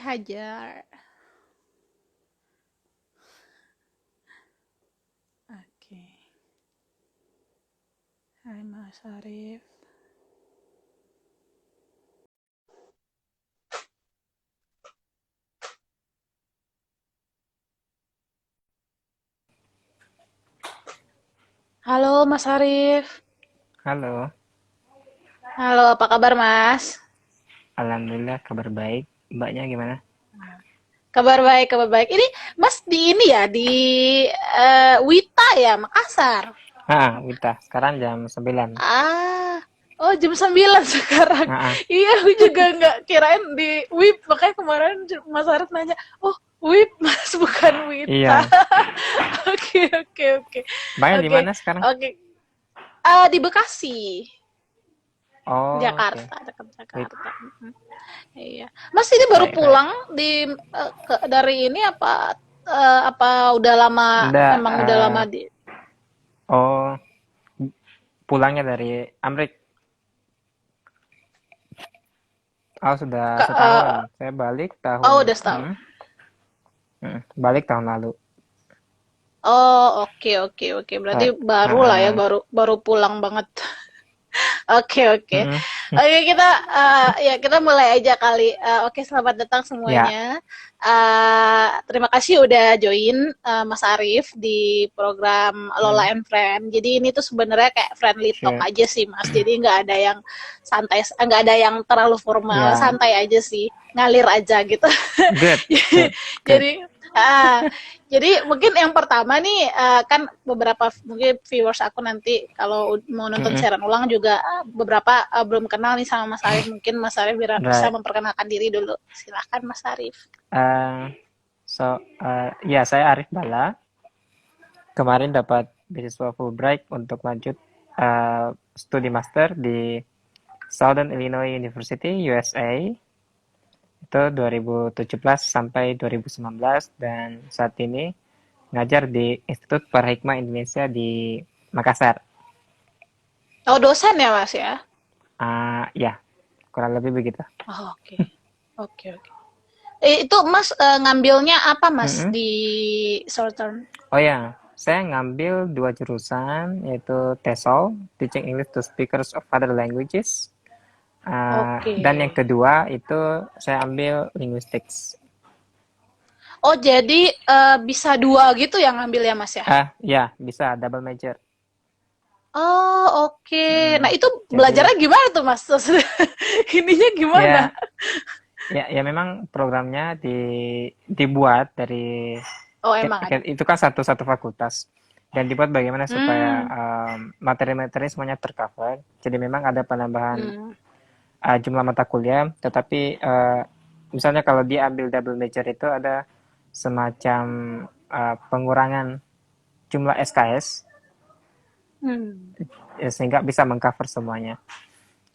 Hajar. Oke. Hai Mas Arif. Halo Mas Arif. Halo, Halo, apa kabar Mas? alhamdulillah kabar baik. Mbaknya gimana? Kabar baik, kabar baik. Ini Mas di ini ya, di Wita ya, Makassar. Wita. Sekarang jam 9. Ah, oh jam 9 sekarang. Ah, Iya, aku juga nggak kirain di WIP. Makanya kemarin Mas Arif nanya, oh WIP Mas bukan Wita. iya. Oke, oke, oke. Mbaknya di Oke, mana sekarang? oke. Di Bekasi, Oh, oke. Jakarta, dekat Wait, Jakarta. Mhm. Iya. Mas ini baru baik, baik. pulang dari ini apa udah lama Enggak, memang udah lama di oh, pulangnya dari Amrik. Oh, sudah ke setahun. Saya balik oh tahun, udah setahun. balik tahun lalu. Oh, oke, oke, oke. Berarti Eh, baru lah ya, ah, baru baru pulang banget. Oke, oke. mm, Oke, kita mulai aja kali. Oke, selamat datang ya, semuanya. Terima kasih udah join Mas Arif di program Lola mm, and Friend. Jadi ini tuh sebenarnya kayak friendly talk sure. aja sih, Mas. Jadi nggak ada yang santai, nggak ada yang terlalu formal, Ya, santai aja sih, ngalir aja gitu. good, good, good. jadi ah, jadi mungkin yang pertama nih kan beberapa mungkin viewers aku nanti kalau mau nonton Mm-mm, siaran ulang juga beberapa belum kenal nih sama Mas Arif. Mungkin Mas Arif bisa right. memperkenalkan diri dulu. Silahkan Mas Arif. Uh, ya saya Arif Bala. Kemarin dapat beasiswa Fulbright untuk lanjut studi master di Southern Illinois University, USA. Itu 2017 sampai 2019 dan saat ini ngajar di Institut Parahikmah Indonesia di Makassar. Oh, dosen ya Mas ya? Ya, kurang lebih begitu. Oh, oke. Oke, oke. Itu Mas ngambilnya apa Mas Mm-mm. di Southern? Oh ya, saya ngambil 2 jurusan yaitu TESOL, Teaching English to Speakers of Other Languages. Oke. Dan yang kedua itu saya ambil linguistics. Oh, jadi bisa dua gitu yang ngambil ya Mas ya? Ya bisa double major. Oh, oke. Nah, Mm, itu jadi belajarnya gimana tuh, Mas? Ininya gimana? ya ya memang programnya dibuat dari Oh, emang ada. itu kan satu fakultas dan dibuat bagaimana supaya Hmm. materi-materi semuanya tercover. Jadi memang ada penambahan Hmm. jumlah mata kuliah, tetapi misalnya kalau dia ambil double major itu ada semacam pengurangan jumlah SKS Hmm. sehingga bisa mengcover semuanya.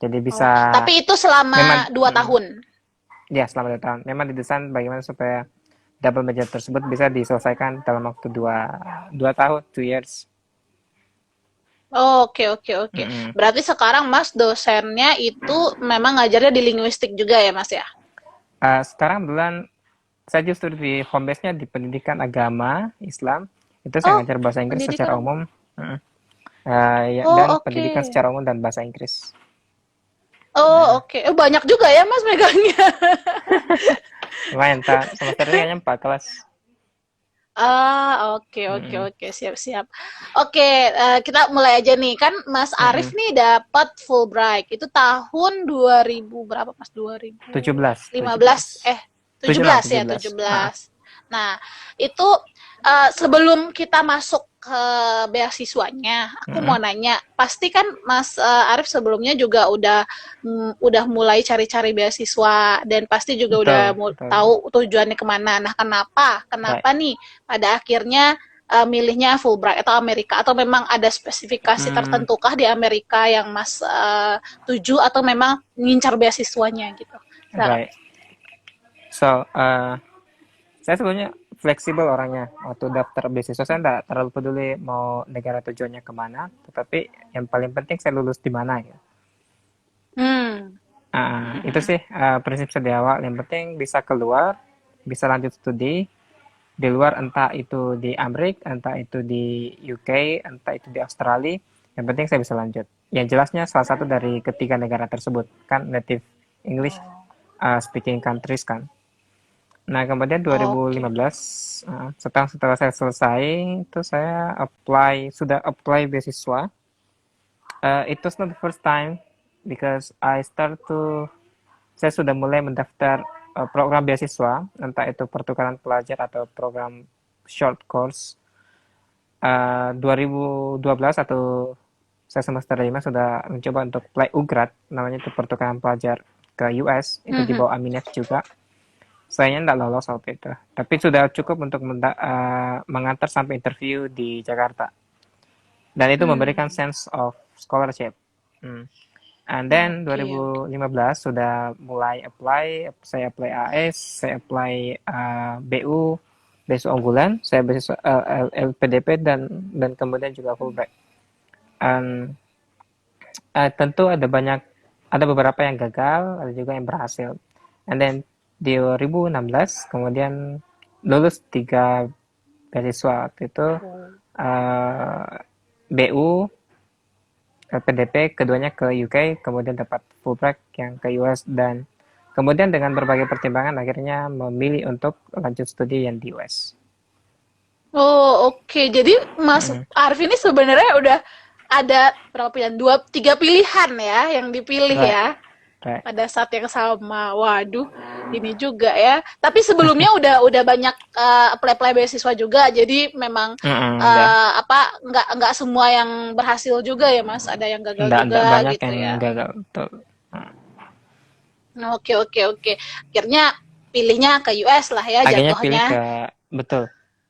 Jadi Oh, bisa tapi itu selama memang 2 tahun. ya selama 2 tahun. Memang didesain bagaimana supaya double major tersebut bisa diselesaikan dalam waktu dua tahun, 2 years. Oh, oke, oke, oke. Mm-mm. Berarti sekarang Mas dosennya itu memang ngajarnya di linguistik juga ya, Mas ya? Sekarang bulan saya justru di home base-nya di pendidikan agama Islam. Itu saya Oh, ngajar bahasa Inggris secara pendidikan. umum. Mm-mm. Ya, Oh, dan pendidikan oke. secara umum dan bahasa Inggris. Oh, oke. Banyak juga ya, Mas megangnya. Lumayan, semester ini kayaknya 4 kelas. Oke, oke, Mm-mm. oke, siap, siap. Oke, kita mulai aja nih. Kan Mas Arif Mm-mm. nih dapat Fulbright. Itu tahun 2000 berapa, Mas? 17, 2015, 17. 76, 17 ya, 17. 17. Nah, itu sebelum kita masuk ke beasiswanya, aku mau Mm-mm. nanya, pasti kan Mas Arif sebelumnya juga udah mulai cari-cari beasiswa dan pasti juga udah Betul, betul. tahu tujuannya kemana. Nah, kenapa? Right. Kenapa nih pada akhirnya milihnya Fulbright atau Amerika atau memang ada spesifikasi Hmm, tertentukah di Amerika yang Mas tuju atau memang ngincar beasiswanya gitu? Silakan. right. So, saya sebenarnya fleksibel orangnya. Waktu daftar beasiswa saya tidak terlalu peduli mau negara tujuannya kemana, tetapi yang paling penting saya lulus di mana ya. Hmm. Itu sih prinsip saya di awal. Yang penting bisa keluar, bisa lanjut studi di luar, entah itu di Amerika, entah itu di UK, entah itu di Australia. Yang penting saya bisa lanjut. Yang jelasnya salah satu dari ketiga negara tersebut kan native English speaking countries kan. Nah, kemudian Oke. 2015 setelah saya selesai itu saya sudah apply beasiswa. It was not the first time because saya sudah mulai mendaftar program beasiswa, entah itu pertukaran pelajar atau program short course. 2012 atau saya semester 5 sudah mencoba untuk apply UGRAD, namanya itu pertukaran pelajar ke US, itu di bawah Aminef juga. Sayangnya tidak lolos waktu itu, tapi sudah cukup untuk mengantar sampai interview di Jakarta. Dan itu memberikan sense of scholarship. And then Oke, oke. 2015 sudah mulai apply, saya apply AS, saya apply BU, beasiswa unggulan, saya beasiswa LPDP dan kemudian juga Fulbright. And tentu ada beberapa yang gagal, ada juga yang berhasil. And then di 2016 kemudian lulus 3 beasiswa waktu itu, BU, LPDP, keduanya ke UK, kemudian dapat Fulbright yang ke US, dan kemudian dengan berbagai pertimbangan akhirnya memilih untuk lanjut studi yang di US. Oh, oke. Jadi Mas Mm, Arif ini sebenarnya udah ada berapa pilihan? Dua, tiga pilihan ya yang dipilih right, ya right. pada saat yang sama. Waduh, ini juga ya. Tapi sebelumnya udah banyak apply beasiswa juga. Jadi memang Udah. apa nggak semua yang berhasil juga ya Mas. Ada yang gagal Nggak juga banyak gitu yang ya. gagal. Betul. Mm. Oke, oke, oke. Akhirnya pilihnya ke US lah ya Akhirnya pilih jatuhnya. ke, betul,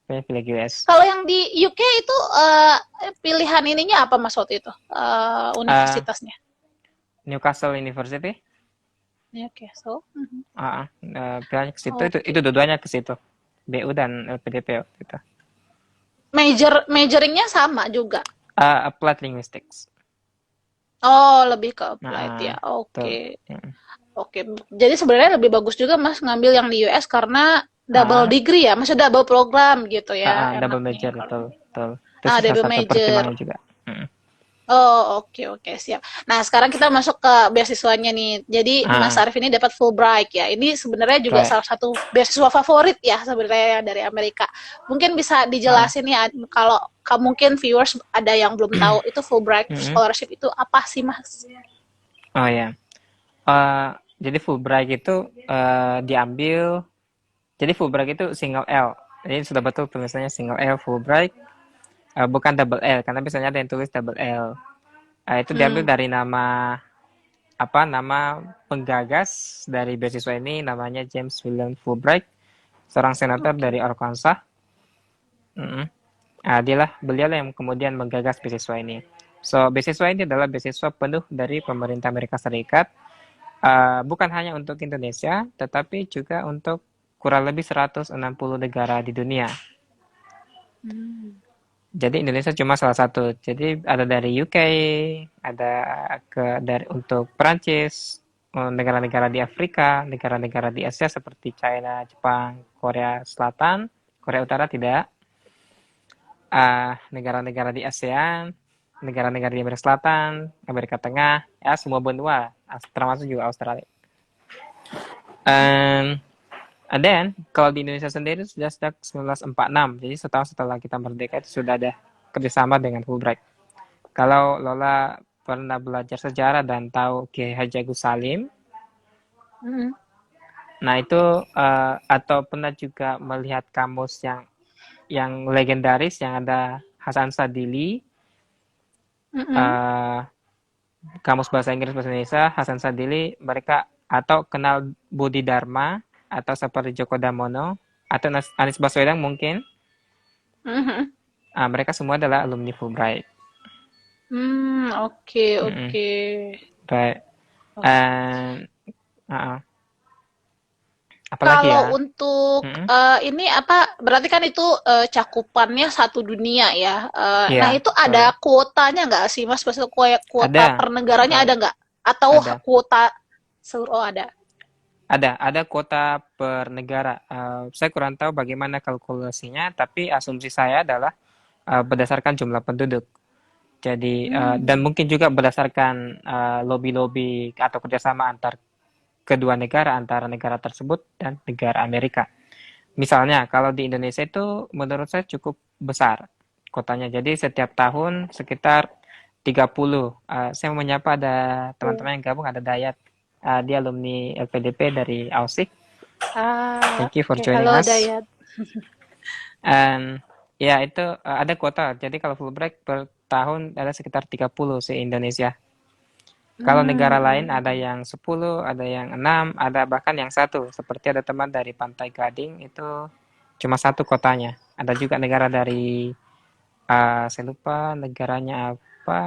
pilih US. Kalau yang di UK itu pilihan ininya apa Mas waktu itu? Uh, Universitasnya. Newcastle University. Newcastle. Pilihannya ke situ, itu Oke. dua-duanya ke situ. BU dan LPDP waktu itu. Majoringnya sama juga. Applied Linguistics. Oh, lebih ke applied ya. Betul. Oke. Oke. Jadi sebenarnya lebih bagus juga Mas ngambil yang di US karena double Ah, degree ya. Maksudnya double program gitu ya Double enaknya major, kalau. betul, betul. Itu sih salah Double satu major. pertimbangan juga. Mm. Oh, oke, oke, siap. Nah, sekarang kita masuk ke beasiswanya nih. Jadi, Mas Ah, Arif ini dapat Fulbright ya. Ini sebenarnya juga right. salah satu beasiswa favorit ya sebenarnya dari Amerika. Mungkin bisa Ah, dijelasin ya kalau mungkin viewers ada yang belum tahu itu Fulbright mm-mm. scholarship itu apa sih, Mas? Oh ya. Eh, jadi Fulbright itu diambil. Jadi Fulbright itu single L. Jadi sudah betul tulisannya single L Fulbright, bukan double L karena biasanya ada yang tulis double L. Itu diambil Hmm. dari nama penggagas dari beasiswa ini, namanya James William Fulbright, seorang senator Oke. dari Arkansas. Mm-mm. Beliau yang kemudian menggagas beasiswa ini. So, beasiswa ini adalah beasiswa penuh dari pemerintah Amerika Serikat, bukan hanya untuk Indonesia, tetapi juga untuk kurang lebih 160 negara di dunia. Hmm. Jadi Indonesia cuma salah satu. Jadi ada dari UK, ada untuk Perancis, negara-negara di Afrika, negara-negara di Asia seperti China, Jepang, Korea Selatan, Korea Utara tidak, negara-negara di ASEAN, negara-negara di Amerika Selatan, Amerika Tengah, ya semua benua, termasuk juga Australia. And then, kalau di Indonesia sendiri sudah sejak 1946, jadi setahun setelah kita merdeka itu sudah ada kerjasama dengan Fulbright. Kalau Lola pernah belajar sejarah dan tahu Kiai Haji Agus Salim, Hmm. nah itu atau pernah juga melihat kamus yang legendaris yang ada Hasan Sadili, Hmm. uh, kamus bahasa Inggris bahasa Indonesia Hasan Sadili, mereka atau kenal Budi Dharma atau seperti Joko Damono atau Anies Baswedan mungkin, Hmm. mereka semua adalah alumni Fulbright. Hmm. Oke, Mm-mm. oke. Right. Oke. And apalagi Kalau ya? untuk Mm-mm. ini apa berarti kan itu cakupannya satu dunia ya. Nah Iya, itu ada kuotanya nggak sih Mas? Maksudnya kuota ada, per negaranya uh, ada nggak? Atau ada. kuota? Seluruh ada. Ada kuota per negara. Saya kurang tahu bagaimana kalkulasinya, tapi asumsi saya adalah berdasarkan jumlah penduduk. Jadi dan Hmm. mungkin juga berdasarkan lobby-lobby atau kerjasama antar kedua negara, antara negara tersebut dan negara Amerika. Misalnya kalau di Indonesia itu menurut saya cukup besar kotanya. Jadi setiap tahun sekitar 30. Saya mau menyapa ada Oh. teman-teman yang gabung, ada Dayat. Dia alumni LPDP dari Ausik. Thank you for Oke. joining Halo us. Dayat. And ya itu ada kuota. Jadi kalau Fulbright per tahun ada sekitar 30 se-Indonesia. Kalau negara lain ada Hmm. yang 10, ada yang 6, ada bahkan yang satu. Seperti ada teman dari Pantai Gading itu cuma satu kotanya. Ada juga negara dari saya lupa negaranya apa,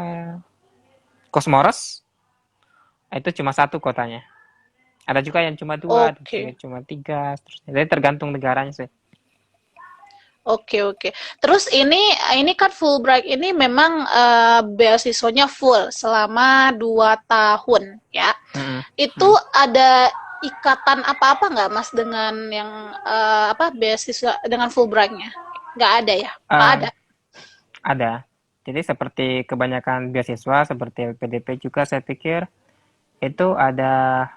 Komoros, itu cuma satu kotanya. Ada juga yang cuma dua, ada juga Oke. yang cuma tiga, seterusnya. Jadi tergantung negaranya sih. Oke, oke. Terus ini kan Fulbright ini memang beasiswanya full selama 2 tahun ya. Mm-mm. Itu Mm. ada ikatan apa-apa nggak Mas dengan yang apa beasiswa dengan Fulbrightnya? Nggak ada ya? Apa Uh, ada? ada. Jadi seperti kebanyakan beasiswa, seperti LPDP juga saya pikir itu ada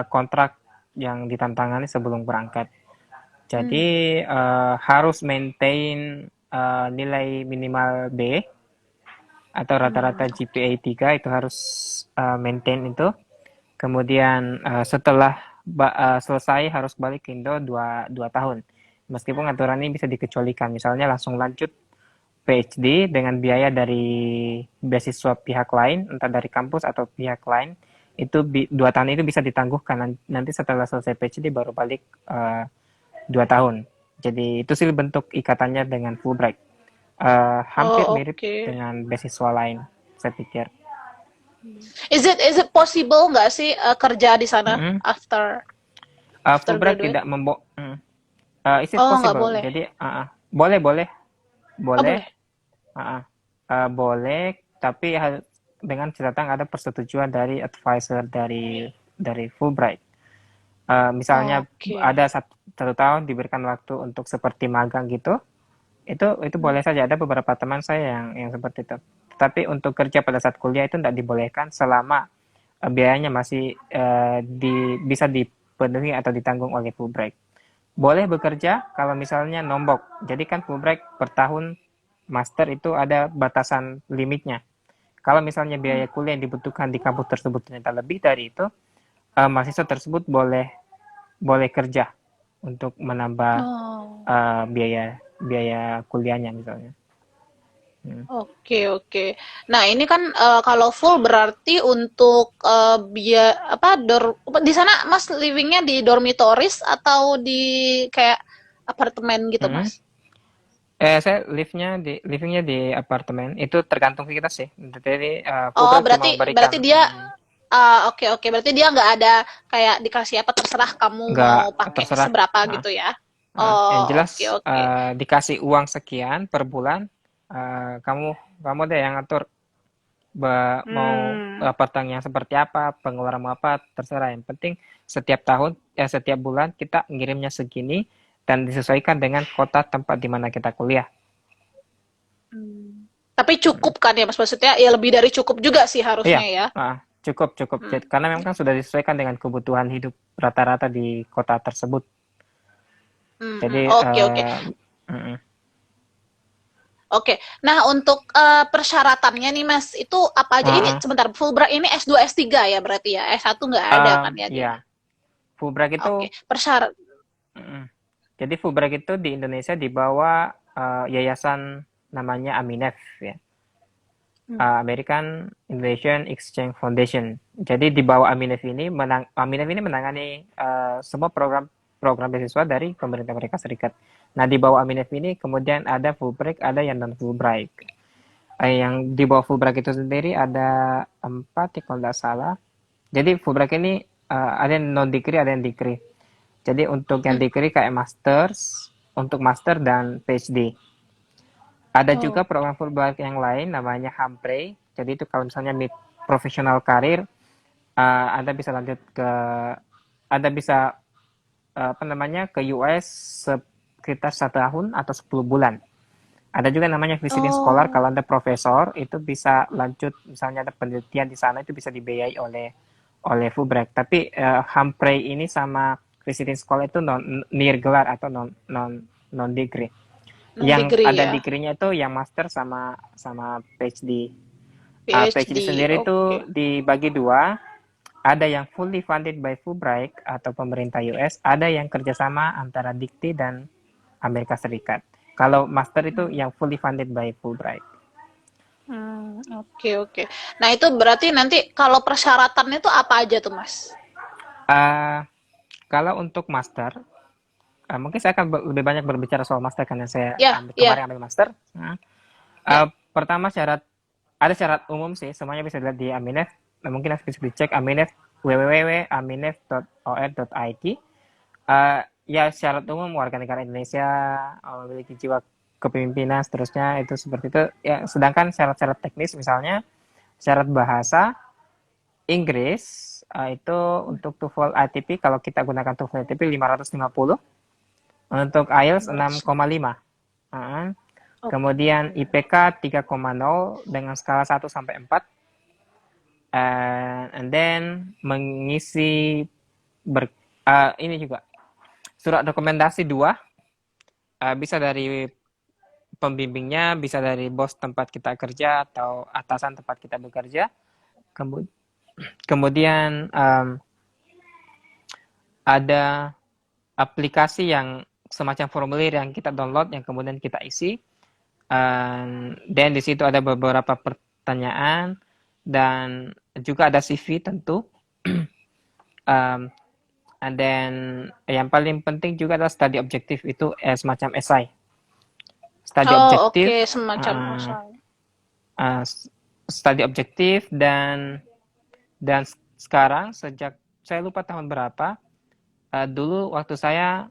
kontrak yang ditantangani sebelum berangkat. Hmm. Jadi harus maintain nilai minimal B atau Hmm. rata-rata GPA 3 itu harus maintain itu. Kemudian setelah selesai harus balik ke Indo 2 tahun. Meskipun aturan ini bisa dikecualikan, misalnya langsung lanjut PhD dengan biaya dari beasiswa pihak lain, entah dari kampus atau pihak lain, itu 2 tahun itu bisa ditangguhkan. Nanti setelah selesai PhD baru balik 2 tahun. Jadi itu sih bentuk ikatannya dengan Fulbright. Hampir Oh, mirip oke. dengan beasiswa lain, saya pikir. Is it possible nggak sih kerja di sana Mm-mm. after Fulbright graduate? tidak is it Oh, nggak possible? boleh. Jadi boleh boleh Oh, boleh boleh. uh, boleh, tapi dengan catatan ada persetujuan dari advisor dari Fulbright. Misalnya Oke. ada 1 tahun diberikan waktu untuk seperti magang gitu, itu boleh saja. Ada beberapa teman saya yang seperti itu. Tapi untuk kerja pada saat kuliah itu tidak dibolehkan selama biayanya masih bisa dipenuhi atau ditanggung oleh Fulbright. Boleh bekerja kalau misalnya nombok. Jadi kan Fulbright per tahun master itu ada batasan limitnya. Kalau misalnya biaya kuliah yang dibutuhkan di kampus tersebut ternyata lebih dari itu, mahasiswa tersebut boleh boleh kerja untuk menambah Oh. biaya biaya kuliahnya misalnya. Hmm. Oke, oke. Nah, ini kan kalau full berarti untuk apa di sana Mas livingnya di dormitories atau di kayak apartemen gitu, Hmm. Mas? Saya livingnya di apartemen. Itu tergantung kita sih. Jadi Oh, Fulbright cuma berarti memberikan berarti dia oke, oke. Berarti dia nggak ada kayak dikasih apa terserah kamu nggak mau pakai terserah. seberapa Nah, gitu ya. Yang Oh, jelas oke, oke. dikasih uang sekian per bulan, kamu kamu deh yang ngatur mau Hmm. apartemen yang seperti apa, pengeluaran mau apa, terserah. Yang penting setiap tahun, setiap bulan kita ngirimnya segini dan disesuaikan dengan kota tempat di mana kita kuliah. Hmm. Tapi cukup kan ya, Mas? Maksudnya ya lebih dari cukup juga sih Iya, harusnya ya. cukup cukup. Hmm. Karena memang kan sudah disesuaikan dengan kebutuhan hidup rata-rata di kota tersebut. Hmm, Jadi, hmm. Oke, oke. mm-mm. Oke. Nah, untuk persyaratannya nih, Mas, itu apa aja? Ini Uh, sebentar, Fulbright ini S2, S3 ya berarti ya? S1 nggak ada kan ya dia? ya, Fulbright itu, Oke. Persyarat. mm-mm. Jadi Fulbright itu di Indonesia dibawa yayasan namanya Aminef ya. Hmm. American Indonesian Exchange Foundation. Jadi di bawah Aminef ini menangani semua program beasiswa dari pemerintah Amerika Serikat. Nah di bawah Aminef ini kemudian ada Fulbright, ada yang non Fulbright. Yang di bawah Fulbright itu sendiri ada 4 ya kalau tidak salah. Jadi Fulbright ini ada yang non degree, ada yang degree. Jadi untuk yang Hmm. degree kayak masters, untuk master dan PhD. Ada juga Oh. program Fulbright yang lain namanya Humphrey. Jadi itu kalau misalnya mid profesional karir, Anda bisa lanjut ke Anda bisa apa namanya ke US sekitar 1 tahun atau 10 bulan. Ada juga namanya visiting scholar. Oh, Kalau Anda profesor itu bisa lanjut, misalnya ada penelitian di sana itu bisa dibiayai oleh Fulbright. Tapi Humphrey ini sama visiting scholar itu non near gelar atau non degree. non Yang degree ada ya, degree-nya itu yang master sama sama PhD. PhD PhD. sendiri itu Oke. dibagi dua, ada yang fully funded by Fulbright atau pemerintah US, ada yang kerjasama antara Dikti dan Amerika Serikat. Kalau master itu yang fully funded by Fulbright. Oke, oke. Nah, itu berarti nanti kalau persyaratannya itu apa aja tuh, Mas? Uh, Kalau untuk master, mungkin saya akan lebih banyak berbicara soal master karena saya Ya, ya. kemarin ambil master. Ya. Pertama ada syarat umum sih, semuanya bisa dilihat di Aminef. Mungkin bisa dicek Aminef www.aminef.or.id. Ya syarat umum warga negara Indonesia, memiliki jiwa kepemimpinan, seterusnya itu seperti itu. Ya, sedangkan syarat-syarat teknis misalnya syarat bahasa Inggris itu untuk TOEFL ITP, kalau kita gunakan TOEFL ITP 550, untuk IELTS 6,5. Oke. Kemudian IPK 3,0 dengan skala 1 sampai 4. And then mengisi ini juga surat rekomendasi 2, bisa dari pembimbingnya, bisa dari bos tempat kita kerja atau atasan tempat kita bekerja. Kemudian ada aplikasi yang semacam formulir yang kita download yang kemudian kita isi. Dan di situ ada beberapa pertanyaan dan juga ada CV tentu. And then yang paling penting juga adalah study objective, itu semacam esai. Study Oh, objektif, oke, semacam uh, asal. uh, study objektif dan sekarang sejak saya lupa tahun berapa, dulu waktu saya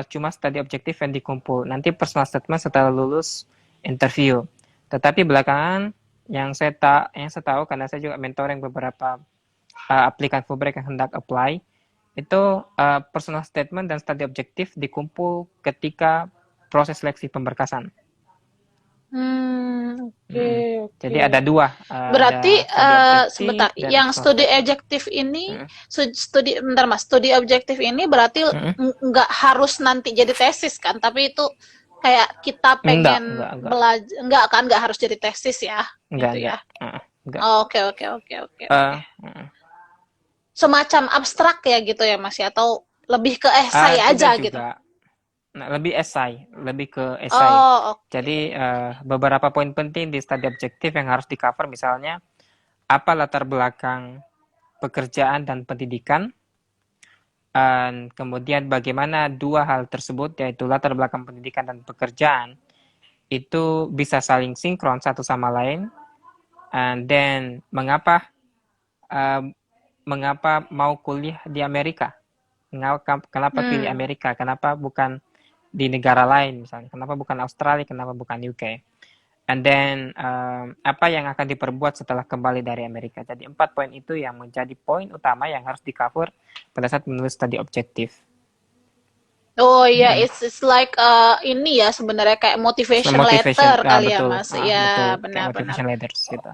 cuma study objektif yang dikumpul. Nanti personal statement setelah lulus interview. Tetapi belakangan yang saya tahu karena saya juga mentoring beberapa aplikan Fulbright yang hendak apply, itu personal statement dan study objektif dikumpul ketika proses seleksi pemberkasan. Oke, Jadi oke. ada dua, Berarti ada study objektif sebentar, dan yang personal studi statement. objektif ini, bentar Mas, studi objektif ini berarti Mm-mm. nggak harus nanti jadi tesis kan? Tapi itu kayak kita pengen Enggak, belajar, nggak harus jadi tesis ya, gitu enggak, ya. enggak. Oke, oke, oke, oke, oke. Uh, Semacam abstrak ya gitu ya Mas ya, atau lebih ke esai Tidak aja gitu. juga. Nah, lebih ke esai. Oh, oke. Jadi beberapa poin penting di studi objektif yang harus di-cover, misalnya apa latar belakang pekerjaan dan pendidikan, dan kemudian bagaimana dua hal tersebut, yaitu latar belakang pendidikan dan pekerjaan, itu bisa saling sinkron satu sama lain, and then mengapa mau kuliah di Amerika, kenapa pilih Amerika, kenapa bukan di negara lain, misalnya kenapa bukan Australia, kenapa bukan UK, and then apa yang akan diperbuat setelah kembali dari Amerika. Jadi 4 poin itu yang menjadi poin utama yang harus di cover pada saat menulis studi objektif. Oh iya, it's like ini ya sebenarnya kayak motivation Motivation, letter kali ya betul, Mas. betul, Ya, kayak benar-benar. motivation letters gitu.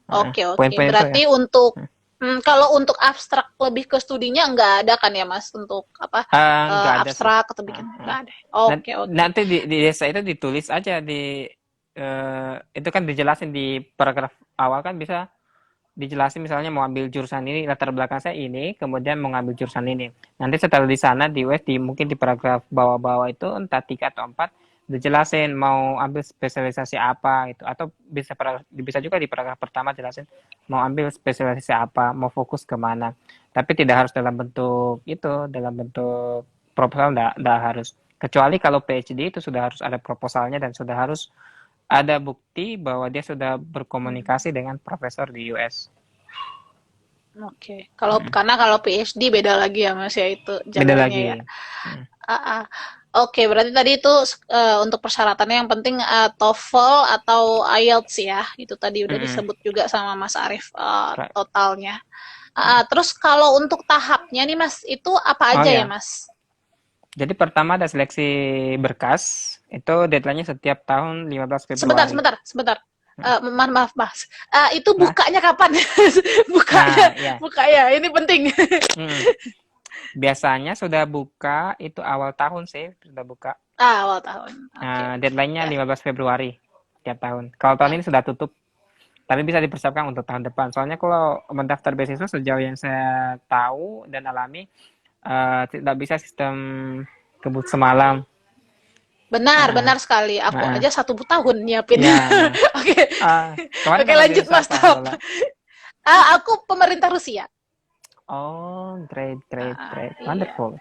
Oke, oke. Poin-poin itu ya. Berarti untuk kalau untuk abstrak lebih ke studinya nggak ada kan ya Mas untuk apa Nggak ada sih. abstrak atau bikin nggak ada. Oke, oke. Nanti di desa itu ditulis aja itu kan dijelasin di paragraf awal, kan bisa dijelasin misalnya mau ambil jurusan ini, latar belakang saya ini, kemudian mau ngambil jurusan ini. Nanti setelah di sana di US mungkin di paragraf bawah-bawah itu entah 3 atau 4 dijelasin mau ambil spesialisasi apa gitu, atau bisa juga di paragraf pertama jelasin mau ambil spesialisasi apa, mau fokus kemana. Tapi tidak harus dalam bentuk proposal, enggak harus. Kecuali kalau PhD itu sudah harus ada proposalnya dan sudah harus ada bukti bahwa dia sudah berkomunikasi dengan profesor di US. Oke. Karena kalau PhD beda lagi ya Mas ya itu Beda jalurnya lagi. ya. Oke, berarti tadi itu untuk persyaratannya yang penting TOEFL atau IELTS ya. Itu tadi udah disebut juga sama Mas Arief totalnya. Terus kalau untuk tahapnya nih Mas, itu apa Oh aja ya ya, Mas? jadi pertama ada seleksi berkas, itu deadline-nya setiap tahun 15 Sebentar, Februari. sebentar, sebentar. Hmm. Maaf, Mas. Itu Nah, bukanya kapan? bukanya, ya, bukanya. Ini penting. hmm. Biasanya sudah buka itu awal tahun sih, sudah buka. Awal tahun. Oke, oke. Deadline-nya Ya, 15 Februari tiap tahun. Kalau tahun ini oke. sudah tutup, tapi bisa dipersiapkan untuk tahun depan. Soalnya kalau mendaftar beasiswa sejauh yang saya tahu dan alami, tidak bisa sistem kebut semalam. Benar, Heeh, benar sekali. Aku heeh. aja 1 tahun nyiapin. Ya, nah. Oke, Kemarin oke dapat lanjut beasiswa Mas. apa, Tahap. Lola? Aku pemerintah Rusia. Oh, great, great, great. Iya. Wonderful.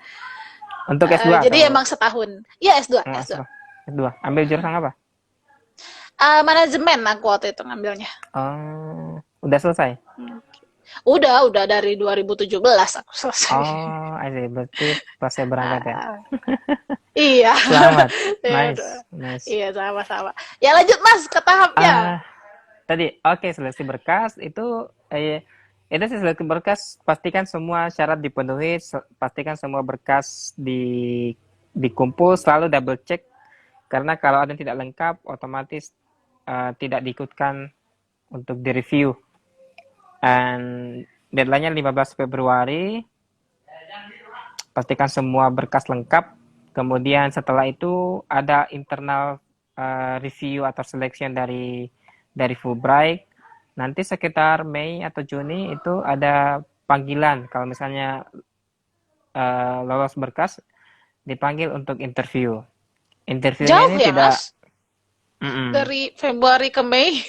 Untuk S2 Jadi atau emang setahun. Iya S2, S2. S2? S2. Ambil jurusan apa? Manajemen aku waktu itu ngambilnya. Oh, udah selesai? Hmm. Udah dari 2017 aku selesai. Oh, I see. Berarti pas saya berangkat ya. Ah, iya. Selamat. Ya udah. Nice, nice. Iya, sama-sama. Ya lanjut Mas ke tahapnya. Ah, tadi oke seleksi berkas itu sih seleksi berkas pastikan semua syarat dipenuhi, pastikan semua berkas dikumpul, selalu double check karena kalau ada yang tidak lengkap otomatis tidak diikutkan untuk direview. And deadline-nya 15 Februari. Pastikan semua berkas lengkap. Kemudian setelah itu ada internal review atau selection dari Fulbright. Nanti sekitar Mei atau Juni itu ada panggilan. Kalau misalnya lolos berkas, dipanggil untuk interview. Interviewnya Jauh ini ya tidak, Mas? Dari Februari ke Mei.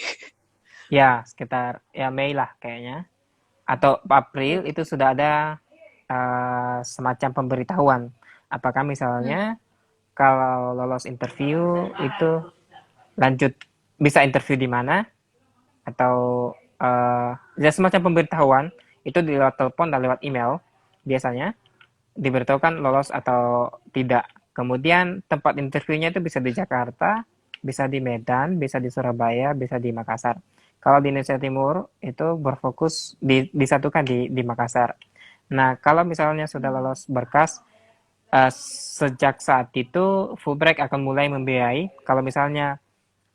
ya sekitar ya Mei lah kayaknya. Atau April itu sudah ada semacam pemberitahuan. Apakah Hmm. misalnya kalau lolos interview itu lanjut bisa interview di mana atau ya semacam pemberitahuan itu di lewat telepon dan lewat email biasanya diberitahukan lolos atau tidak. Kemudian tempat interviewnya itu bisa di Jakarta, bisa di Medan, bisa di Surabaya, bisa di Makassar. Kalau di Indonesia Timur itu berfokus disatukan di Makassar. Nah, kalau misalnya sudah lolos berkas, sejak saat itu Fulbright akan mulai membiayai. Kalau misalnya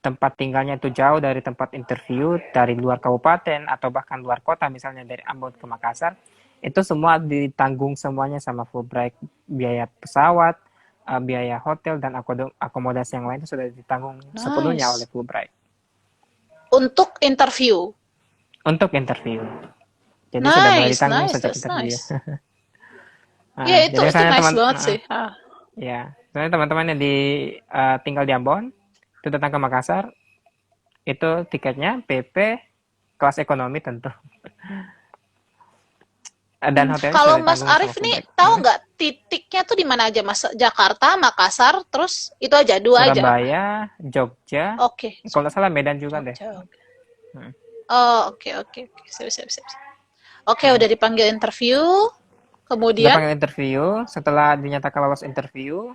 tempat tinggalnya itu jauh dari tempat interview, dari luar kabupaten atau bahkan luar kota, misalnya dari Ambon ke Makassar, itu semua ditanggung semuanya sama Fulbright. Biaya pesawat, biaya hotel, dan akomodasi yang lain itu sudah ditanggung sepenuhnya oleh Nice. Fulbright. Untuk interview. Untuk interview. Jadi sudah mulai Nice, ditanggung nice, sejak that's interview. nice. Iya, itu Jadi itu misalnya nice banget sih. teman-teman yang tinggal di Ambon, itu datang ke Makassar, itu tiketnya PP kelas ekonomi tentu. Dan hotelnya Kalau sudah Mas ditanggung sama Arif nih Fulbright. tahu nggak titiknya tuh di mana aja Mas? Jakarta, Makassar, terus itu aja, dua aja apa? Surabaya, Jogja, Oke, kalau nggak salah Medan juga deh. Jogja. Oke. Hmm. Oh, oke, oke, oke. Siap, siap, siap. Oke, Hmm. udah dipanggil interview. Sudah Kemudian, panggil interview, setelah dinyatakan lolos interview,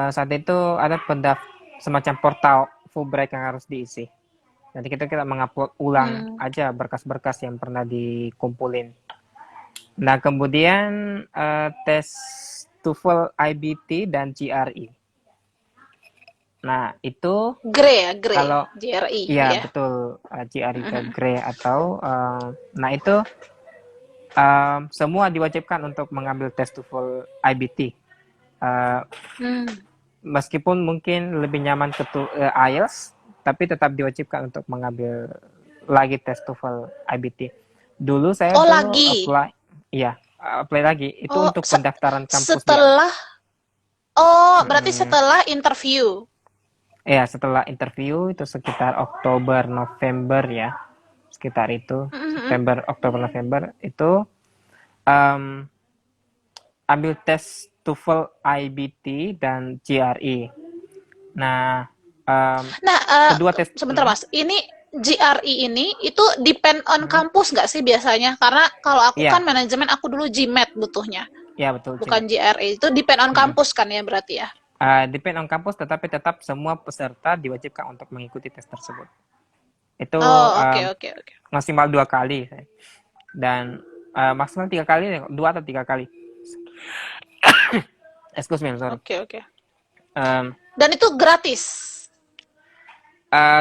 saat itu ada semacam portal Fulbright yang harus diisi. Nanti kita mengupload ulang hmm, aja berkas-berkas yang pernah dikumpulin. Nah, kemudian tes TOEFL IBT dan GRE. Nah, itu Grey ya, Grey. kalau GRI, iya ya. betul GRE ke GRE atau nah itu semua diwajibkan untuk mengambil tes TOEFL IBT. Uh, Hmm. Meskipun mungkin lebih nyaman ke IELTS, tapi tetap diwajibkan untuk mengambil lagi tes TOEFL IBT. Dulu saya Oh, tuh lagi. apply lagi. Itu Oh, untuk pendaftaran kampus di setelah, oh, berarti mm, setelah interview. ya setelah interview itu sekitar Oktober November ya. Sekitar itu Mm-mm. September Oktober November itu um, ambil tes TOEFL IBT dan GRE. Nah, Nah, kedua tes sebentar Mas, ini GRI ini itu depend on kampus nggak sih biasanya? Karena kalau aku kan iya, manajemen, aku dulu GMAT butuhnya, iya betul bukan Cimet. GRI. Itu depend on kampus kan ya berarti ya? Depend on kampus, tetapi tetap semua peserta diwajibkan untuk mengikuti tes tersebut. Itu Oh, oke, oke, oke. maksimal 2 kali. Dan Maksimal 3 kali, 2 atau 3 kali. Excuse me, sorry. Oke, oke. Um, Dan itu gratis.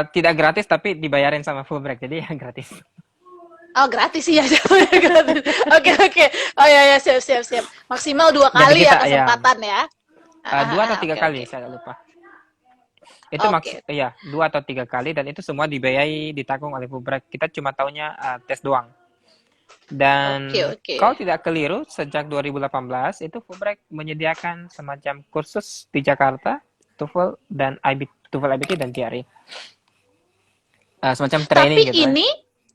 Tidak gratis tapi dibayarin sama Fulbright, jadi ya gratis. Oh, gratis iya, gratis. Oke, oke. Oh ya, ya, siap, siap, siap. Maksimal 2 kali Jadi ya kita ya kesempatan ya. dua atau Ah, tiga oke, kali oke. saya lupa. Itu Oke, ya 2 atau 3 kali dan itu semua dibiayai ditanggung oleh Fulbright. Kita cuma taunya tes doang. oke, Dan oke. kalau tidak keliru sejak 2018 itu Fulbright menyediakan semacam kursus di Jakarta, TOEFL dan TOEFL IBT dan GRE. Semacam training Tapi gitu ya.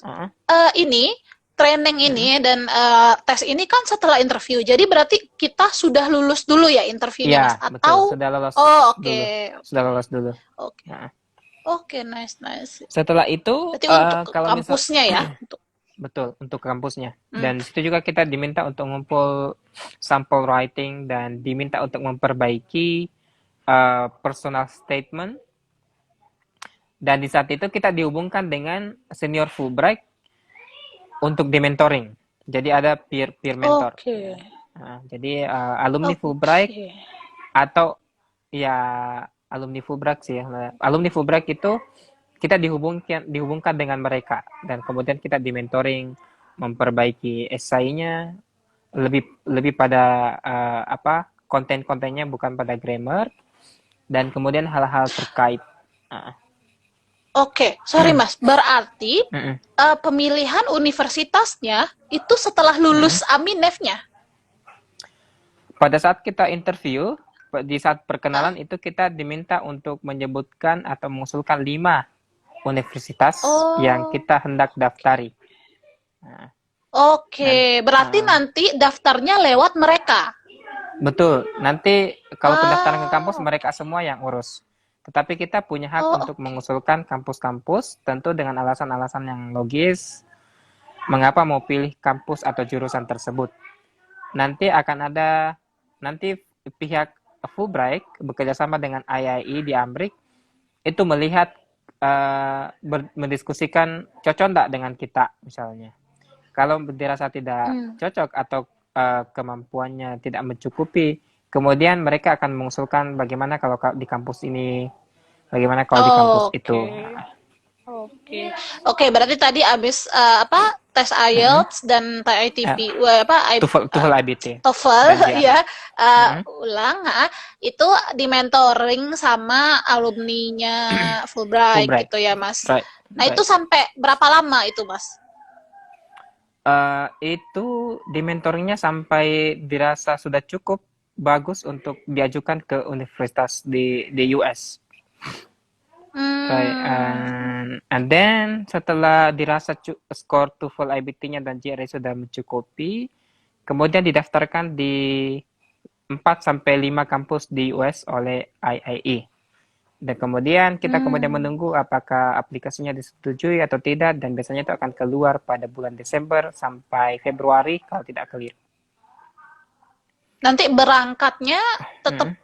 Uh-uh. ini training Mm-mm. ini dan tes ini kan setelah interview. Jadi berarti kita sudah lulus dulu ya interviewnya, Iya, Mas? betul. Atau Sudah lolos oh, oke. dulu. Sudah lolos dulu. Oke. Nah, Oke, nice, nice. setelah itu Berarti untuk kalau misal kampusnya ya, untuk betul untuk kampusnya. hmm. Dan di situ juga kita diminta untuk ngumpul sampel writing dan diminta untuk memperbaiki personal statement. Dan di saat itu kita dihubungkan dengan senior Fulbright untuk di mentoring. Jadi ada peer mentor. Oke. Nah, jadi alumni Fulbright Oke. atau ya alumni Fulbright sih. Nah, alumni Fulbright itu kita dihubungkan dengan mereka dan kemudian kita di mentoring memperbaiki esainya lebih pada konten-kontennya bukan pada grammar dan kemudian hal-hal terkait. Oke, sorry Mas. Berarti Mm-mm. pemilihan universitasnya itu setelah lulus Aminef-nya. Pada saat kita interview, di saat Hah? perkenalan itu kita diminta untuk menyebutkan atau mengusulkan 5 universitas yang Oh, kita hendak daftari. Nah, oke. Berarti nanti daftarnya lewat mereka. betul, nanti kalau pendaftaran ke kampus Oh, mereka semua yang urus. Tetapi kita punya hak oh, untuk mengusulkan kampus-kampus, tentu dengan alasan-alasan yang logis, mengapa mau pilih kampus atau jurusan tersebut. Nanti pihak Fulbright bekerja sama dengan IIE di Amrik itu melihat mendiskusikan cocok enggak dengan kita misalnya. Kalau dirasa tidak hmm. cocok atau kemampuannya tidak mencukupi, kemudian mereka akan mengusulkan bagaimana kalau di kampus ini, bagaimana kalau di kampus itu. Oke. Oke. Oke, berarti tadi habis tes Mm-mm. IELTS dan Eh, ITP TOEFL IBT dan TOEFL GRE. ya, Mm-mm. ulang, itu di-mentoring sama alumninya Fulbright Fulbright, gitu ya, Mas. right, Nah, itu right. sampai berapa lama itu, Mas? Itu di mentoringnya sampai dirasa sudah cukup bagus untuk diajukan ke universitas di US. Right. Hmm. And then setelah dirasa skor TOEFL IBT-nya dan GRE sudah mencukupi, kemudian didaftarkan di 4 sampai 5 kampus di US oleh IIE. Dan kemudian kita menunggu apakah aplikasinya disetujui atau tidak, dan biasanya itu akan keluar pada bulan Desember sampai Februari kalau tidak keliru. Nanti berangkatnya tetap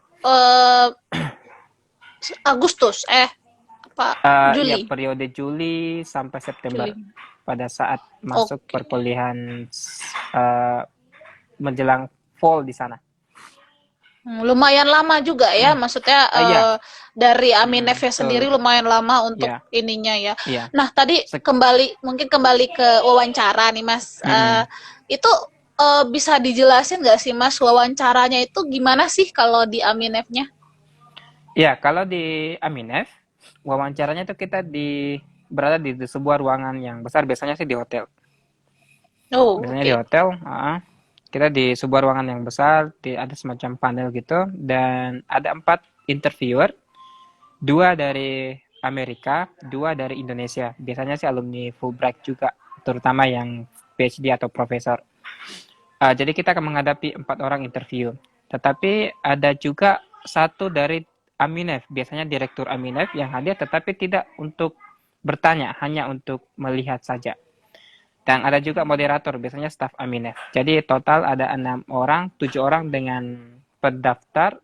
Agustus, Ya Juli. periode Juli sampai September Juli. pada saat masuk Oke. perkuliahan menjelang fall di sana. Lumayan lama juga ya, maksudnya Iya, dari Aminef-nya sendiri betul. lumayan lama untuk Iya, ininya ya. iya. Nah, tadi mungkin kembali ke wawancara nih Mas. Itu bisa dijelasin nggak sih Mas, wawancaranya itu gimana sih kalau di Aminef-nya? Ya, kalau di Aminef, wawancaranya itu kita berada di sebuah ruangan yang besar, biasanya sih di hotel. Oh, Biasanya di oke. hotel, kita di sebuah ruangan yang besar, ada semacam panel gitu, dan ada 4 interviewer, 2 dari Amerika, 2 dari Indonesia. Biasanya sih alumni Fulbright juga, terutama yang PhD atau profesor. Jadi kita akan menghadapi 4 orang interview. Tetapi ada juga satu dari Aminef, biasanya direktur Aminef yang hadir, tetapi tidak untuk bertanya, hanya untuk melihat saja. Dan ada juga moderator, biasanya staf Aminef. Jadi total ada 6 orang, 7 orang dengan pendaftar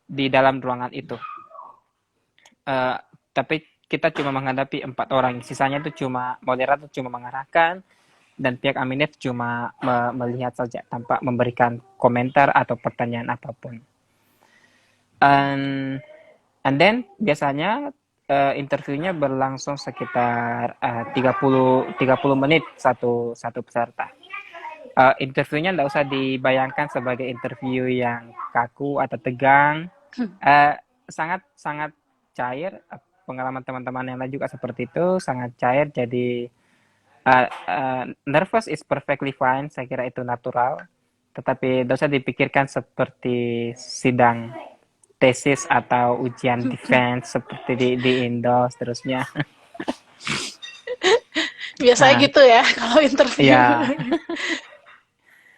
di dalam ruangan itu. Tapi kita cuma menghadapi 4 orang, sisanya itu cuma moderator cuma mengarahkan, dan pihak Aminef cuma melihat saja tanpa memberikan komentar atau pertanyaan apapun. And, and then biasanya interviewnya berlangsung sekitar 30 menit satu peserta. Interviewnya tidak usah dibayangkan sebagai interview yang kaku atau tegang. Sangat sangat cair. Pengalaman teman-teman yang lain juga seperti itu, sangat cair. Jadi nervous is perfectly fine. Saya kira itu natural. Tetapi tidak usah dipikirkan seperti sidang tesis atau ujian defense seperti di Indo seterusnya. Biasanya gitu ya kalau interview. Ya,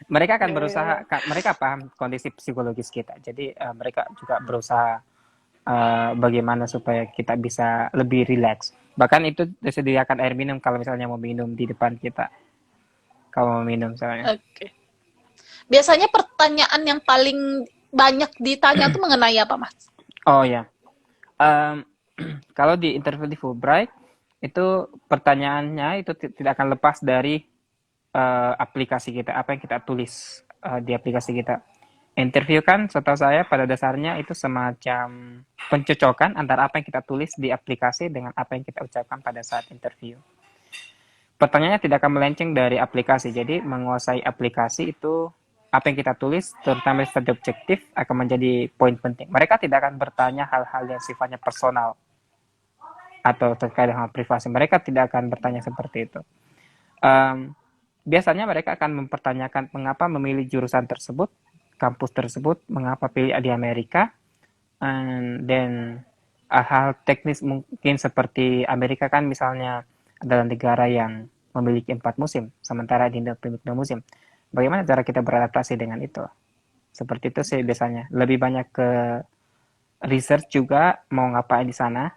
mereka akan berusaha, mereka paham kondisi psikologis kita. Jadi mereka juga berusaha bagaimana supaya kita bisa lebih rileks. Bahkan itu disediakan air minum kalau misalnya mau minum di depan kita. Kalau mau minum misalnya. Oke. Biasanya pertanyaan yang paling banyak ditanya tuh mengenai apa, Mas? Oh ya, kalau di interview di Fulbright itu pertanyaannya itu tidak akan lepas dari aplikasi kita, apa yang kita tulis di aplikasi kita. Interview kan setahu saya pada dasarnya itu semacam pencocokan antara apa yang kita tulis di aplikasi dengan apa yang kita ucapkan pada saat interview. Pertanyaannya tidak akan melenceng dari aplikasi, jadi menguasai aplikasi itu apa yang kita tulis, terutama studi objektif, akan menjadi poin penting. Mereka tidak akan bertanya hal-hal yang sifatnya personal atau terkait dengan privasi. Mereka tidak akan bertanya seperti itu. Biasanya mereka akan mempertanyakan mengapa memilih jurusan tersebut, kampus tersebut, mengapa pilih di Amerika, dan hal teknis mungkin seperti Amerika kan misalnya adalah negara yang memiliki 4 musim, sementara di Indo memiliki 2 musim. Bagaimana cara kita beradaptasi dengan itu? Seperti itu sih biasanya. Lebih banyak ke research juga, mau ngapain di sana.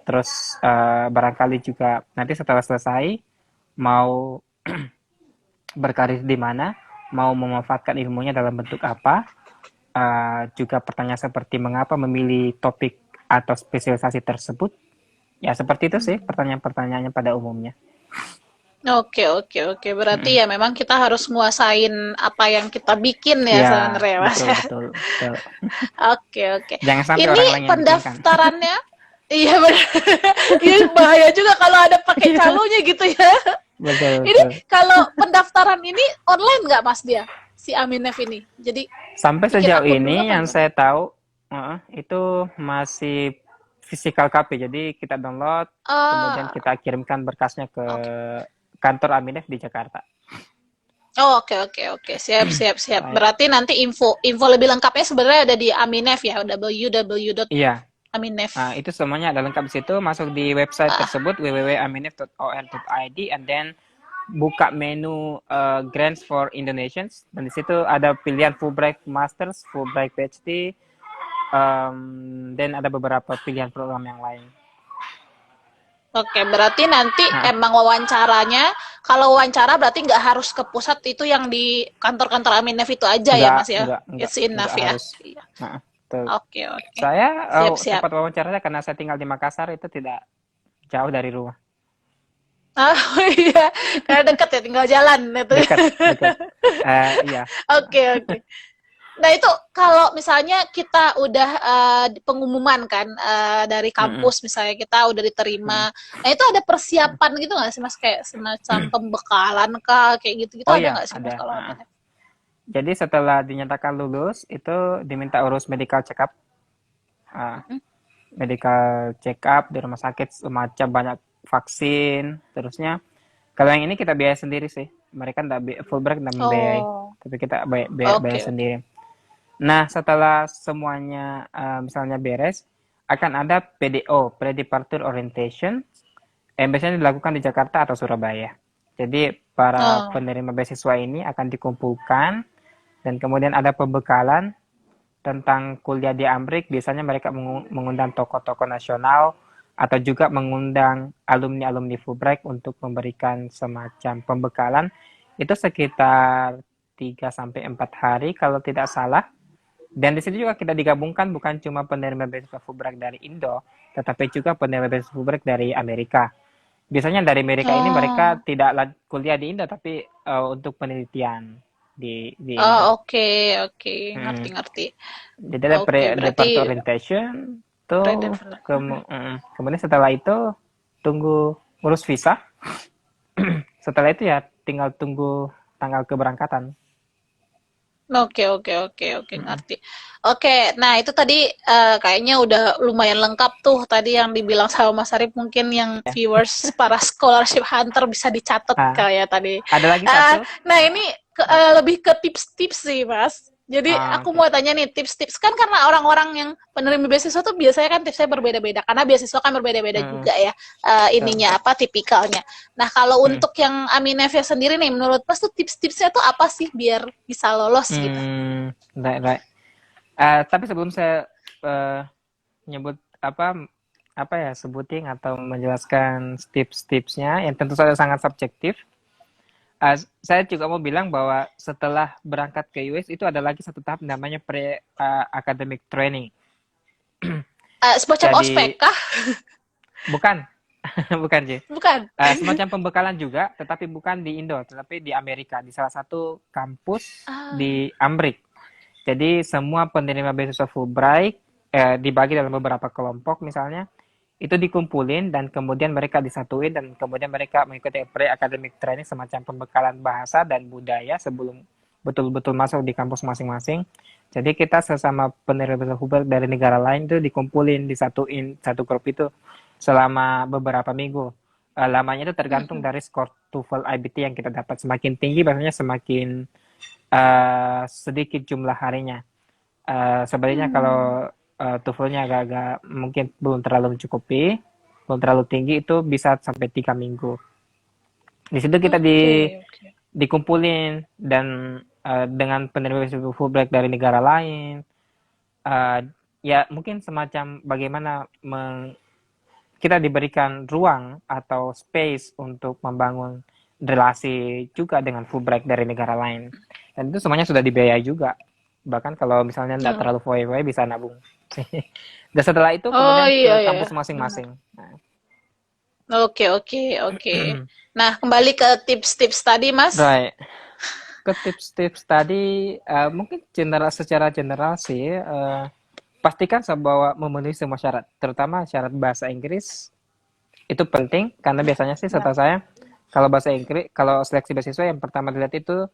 Terus barangkali juga nanti setelah selesai, mau berkarir di mana, mau memanfaatkan ilmunya dalam bentuk apa. Juga pertanyaan seperti mengapa memilih topik atau spesialisasi tersebut. Ya seperti itu sih pertanyaan-pertanyaannya pada umumnya. Oke. Berarti ya memang kita harus nguasain apa yang kita bikin ya sebenarnya, Mas. Betul. Oke. Jangan sampai Ini orang lain yang pendaftarannya, iya benar. Ini bahaya juga kalau ada pakai calonnya gitu ya. Betul. Ini kalau pendaftaran ini online nggak, Mas, dia? Si Aminef ini. Jadi sampai bikin sejauh akun ini dulu apa yang gimana? saya tahu itu masih physical copy. Jadi kita download, kemudian Ah, kita kirimkan berkasnya ke oke. kantor Aminef di Jakarta. Oh, oke. Siap. Berarti nanti info lebih lengkapnya sebenarnya ada di Aminef ya, Iya, www.aminef. itu semuanya ada lengkap di situ. Masuk di website Ah, tersebut www.aminef.or.id, and then buka menu Grants for Indonesians, dan di situ ada pilihan Fulbright Masters, Fulbright PhD, dan ada beberapa pilihan program yang lain. oke, berarti nanti emang wawancaranya, kalau wawancara berarti nggak harus ke pusat itu yang di kantor-kantor Aminef itu aja ya, Mas ya? It's Enggak enough ya. harus. Iya. Betul. Oke. Saya Siap. tempat wawancaranya karena saya tinggal di Makassar, itu tidak jauh dari rumah. Oh iya, karena deket ya, tinggal jalan itu. Dekat. Iya. Oke. Nah itu kalau misalnya kita udah pengumuman kan dari Mm-mm. kampus misalnya kita udah diterima, nah itu ada persiapan gitu nggak sih, Mas, kayak semacam pembekalan kah kayak gitu-gitu, Oh ada ya, nggak sih, Mas, ada. kalau Aminef? Jadi setelah dinyatakan lulus, itu diminta urus medical check up. Uh, Medical check up di rumah sakit, semacam banyak vaksin, terusnya. Kalau yang ini kita biaya sendiri sih. Mereka Fulbright nggak membiayai, Oh, tapi kita bayar oke. sendiri. Nah, setelah semuanya misalnya beres, akan ada PDO, Pre-Departure Orientation, yang biasanya dilakukan di Jakarta atau Surabaya. Jadi para Oh, penerima beasiswa ini akan dikumpulkan, dan kemudian ada pembekalan tentang kuliah di Amrik. Biasanya mereka mengundang tokoh-tokoh nasional atau juga mengundang alumni-alumni Fulbright untuk memberikan semacam pembekalan. Itu sekitar 3 sampai 4 hari kalau tidak salah. Dan di situ juga kita digabungkan bukan cuma penerima beasiswa Fulbright dari Indo, tetapi juga penerima beasiswa Fulbright dari Amerika. Biasanya dari Amerika ini mereka Oh, tidak kuliah di Indo, tapi untuk penelitian di oh Indo. oke oke, Hmm. ngerti-ngerti. Jadi ada Oke, berarti pre-depart orientation tuh, pre-develop. kemudian setelah itu tunggu ngurus visa. Setelah itu ya tinggal tunggu tanggal keberangkatan. Oke oke oke oke, Mm-mm. ngerti. Oke, nah itu tadi kayaknya udah lumayan lengkap tuh tadi yang dibilang sama Mas Arif, mungkin yang Ya. viewers para scholarship hunter bisa dicatat Ah, kayak tadi. ada lagi Eh, satu. nah ini lebih ke tips-tips sih Mas. Jadi Ah, aku oke. mau tanya nih tips-tips kan karena orang-orang yang penerima beasiswa tuh biasanya kan tipsnya berbeda-beda karena beasiswa kan berbeda-beda Mm, juga ya betul. ininya apa tipikalnya. Nah kalau Mm, untuk yang Aminefia sendiri nih menurut Mas tuh tips-tipsnya tuh apa sih biar bisa lolos gitu? right, right. Tapi sebelum saya eh, nyebut apa ya sebutin atau menjelaskan tips-tipsnya yang tentu saja sangat subjektif. Saya juga mau bilang bahwa setelah berangkat ke US itu ada lagi satu tahap namanya pre academic training. Semacam ospek Jadi kah? bukan bukan sih. Bukan. Semacam pembekalan juga, tetapi bukan di Indo, tetapi di Amerika, di salah satu kampus Ah, di Amrik. Jadi semua penerima beasiswa Fulbright dibagi dalam beberapa kelompok misalnya, itu dikumpulin dan kemudian mereka disatuin dan kemudian mereka mengikuti pre-academic training semacam pembekalan bahasa dan budaya sebelum betul-betul masuk di kampus masing-masing. Jadi kita sesama penerima beasiswa Fulbright dari negara lain itu dikumpulin, disatuin satu grup itu selama beberapa minggu. Lamanya itu tergantung mm-mm. dari skor TOEFL IBT yang kita dapat. Semakin tinggi biasanya semakin sedikit jumlah harinya. Sebaliknya Hmm. kalau TOEFL-nya agak-agak mungkin belum terlalu mencukupi, belum terlalu tinggi itu bisa sampai 3 minggu. Di situ kita Oke, oke. dikumpulin dan dengan penerima beasiswa Fulbright dari negara lain, uh, ya mungkin semacam bagaimana kita diberikan ruang atau space untuk membangun relasi juga dengan Fulbright dari negara lain. Dan itu semuanya sudah dibiayai juga. Bahkan kalau misalnya tidak Oh. terlalu foya-foya bisa nabung. Dan setelah itu Oh kemudian iya ke ya, kampus benar. masing-masing. Nah, Oke oke oke. Nah kembali ke tips-tips tadi Mas. right. Ke tips-tips tadi mungkin secara general sih pastikan bahwa memenuhi semua syarat, terutama syarat bahasa Inggris itu penting karena biasanya sih Benar. setahu saya kalau bahasa Inggris, kalau seleksi beasiswa yang pertama dilihat itu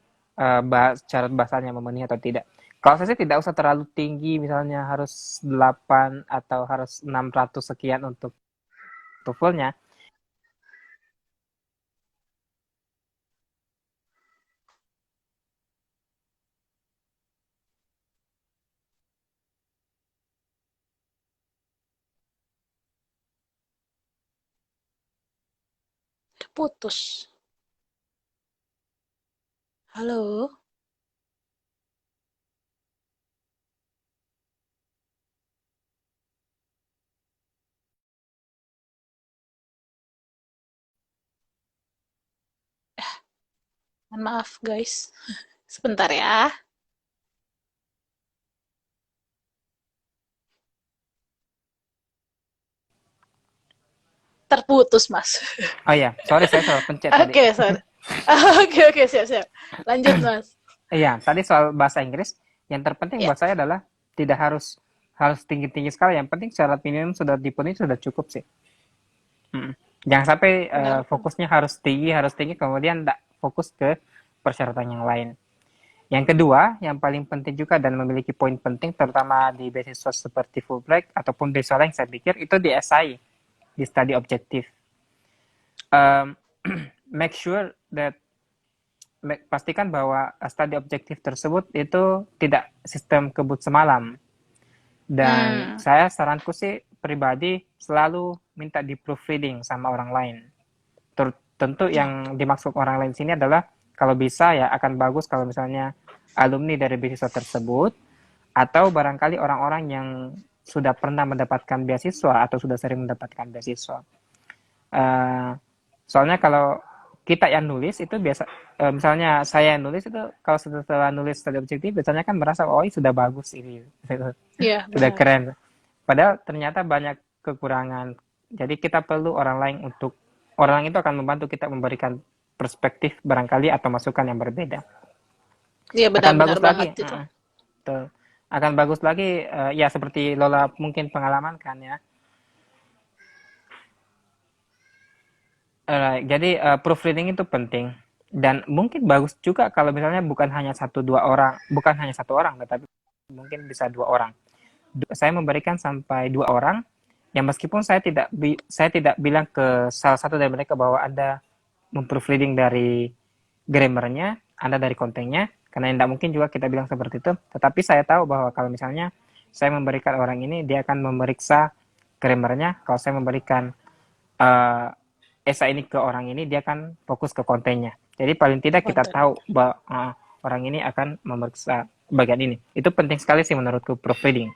syarat bahasanya memenuhi atau tidak. Kalau saya sih tidak usah terlalu tinggi, misalnya harus 8 atau harus 600 sekian untuk TOEFL-nya. Putus. Halo. Mohon maaf guys. Sebentar ya. Terputus Mas. Oh iya, sorry saya salah pencet tadi. Oke, sorry. Oke oke siap siap. Lanjut Mas. Iya, tadi soal bahasa Inggris, yang terpenting Ya, buat saya adalah tidak harus harus tinggi-tinggi sekali, yang penting syarat minimum sudah dipenuhi sudah cukup sih. Mm. Jangan sampai benar. fokusnya harus tinggi, kemudian tidak fokus ke persyaratan yang lain. Yang kedua, yang paling penting juga dan memiliki poin penting, terutama di beasiswa seperti Fulbright ataupun beasiswa lain, saya pikir itu di SI, di study objective. Um, make sure that pastikan bahwa study objektif tersebut itu tidak sistem kebut semalam. Dan Hmm. saya saranku sih pribadi selalu minta di proofreading sama orang lain. Tentu Oke. yang dimaksud orang lain sini adalah kalau bisa ya akan bagus kalau misalnya alumni dari beasiswa tersebut atau barangkali orang-orang yang sudah pernah mendapatkan beasiswa atau sudah sering mendapatkan beasiswa. Uh, Soalnya kalau kita yang nulis itu biasa, misalnya saya yang nulis itu kalau setelah nulis studi objektif biasanya kan merasa oh ini sudah bagus ini, Iya, sudah benar. keren. Padahal ternyata banyak kekurangan. Jadi kita perlu orang lain untuk orang itu akan membantu kita memberikan perspektif barangkali atau masukan yang berbeda. Iya Akan benar-benar bagus lagi, banget itu. betul. Akan bagus lagi, ya seperti Lola mungkin pengalaman kan ya. Jadi proofreading itu penting dan mungkin bagus juga kalau misalnya bukan hanya satu orang, tetapi mungkin bisa 2 orang. Saya memberikan sampai 2 orang, yang meskipun saya tidak bilang ke salah satu dari mereka bahwa Anda memproofreading dari grammarnya, Anda dari kontennya, karena tidak mungkin juga kita bilang seperti itu. Tetapi saya tahu bahwa kalau misalnya saya memberikan orang ini, dia akan memeriksa grammarnya. Kalau saya memberikan uh, esai ini ke orang ini, dia akan fokus ke kontennya. Jadi paling tidak kita Konten. tahu bahwa orang ini akan memeriksa bagian ini. Itu penting sekali sih menurutku proofreading.